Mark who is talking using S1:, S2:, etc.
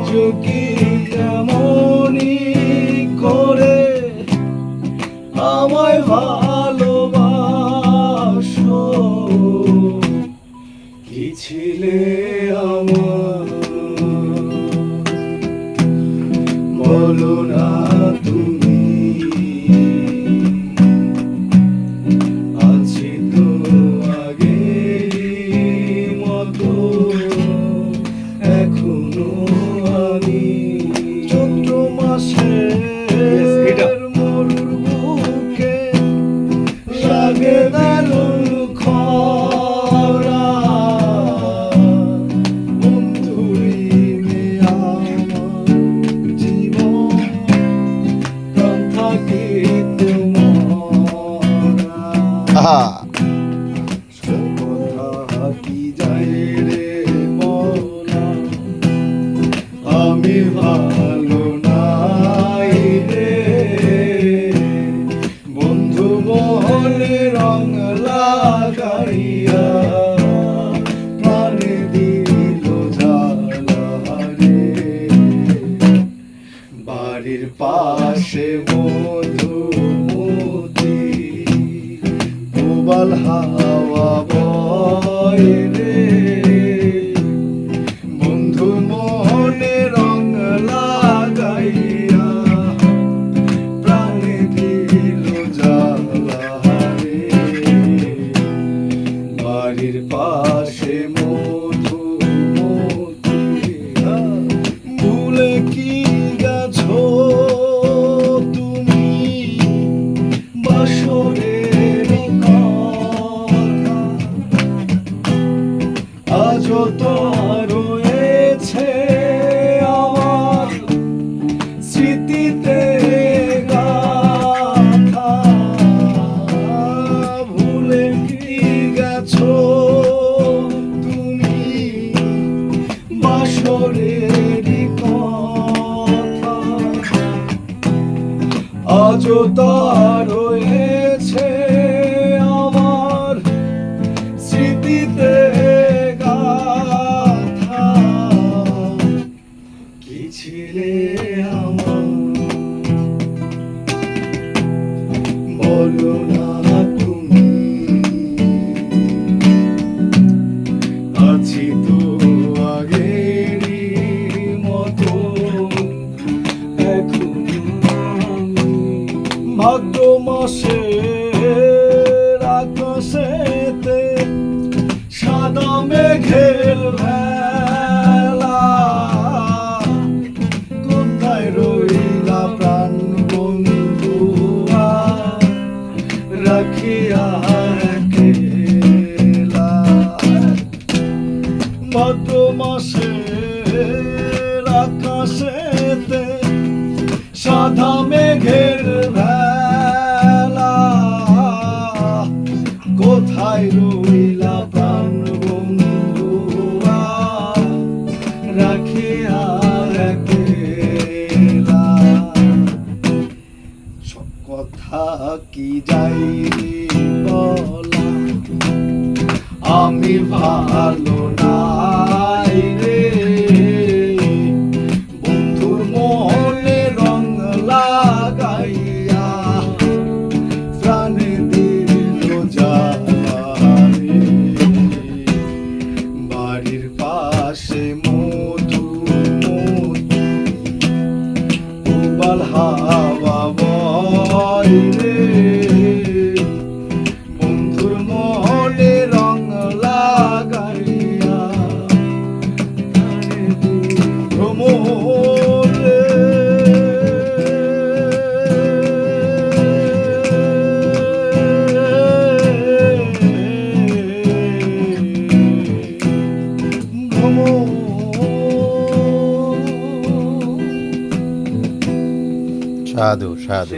S1: কি এমনই করে আমায় ভালোবাসো, কি ছিলে আমার বলো না তুমি, আছি তো আগের মতো এখনো আমি। চৈত্র মাসের মরুর বুকে লাগে দারুণ খরা, বন্ধুরি আমার জীবন প্রাণ থাকিতে মরা। কথা কি যায় রে বলা, আমি ভালো নাই রে, বন্ধু মহলে রং লাগাইয়া প্রাণে দিল জ্বালা রে। বাড়ির পাশে মধুমতি প্রবাল হাওয়া বয় রে, বন্ধু মনে রং লাগাইয়া প্রাণে দিল জ্বালা রে। বাড়ির পাশে মধুমতি ভুলে কি গেছো তুমি বাসরের কথা, আজও তো রয়েছে আমার স্মৃতিতে গাথা। ভুলে কি গেছো তুমি বাসরের কথা, আজও তা রয়েছে আমার স্মৃতিতে গাথা। কি ছিলে আমার বলো না তুমি, আছি তো আগেরই মতো এখনো আমি। ভাদ্র মাসের আকাশেতে সাদা মেঘের ভেলা, কোথায় রইলা প্রাণ বন্ধু রাখিয়া একলা। ভাদ্র মাসের আকাশেতে সাদা মেঘের ভেলা, কোথায় রইলা প্রাণ বন্ধু রাখিয়া একলা। সব কথা কি যাই বলা, আমি ভালো নাই রে, বন্ধুর মনে রং লাগাইয়া প্রাণে দিল জ্বালা রে। বাড়ির পাশে মধুমতি প্রবাল হাওয়া বয় রে, বন্ধুর মনে রং লাগাইয়া ভ্রমর রে।
S2: সাধু সাধু।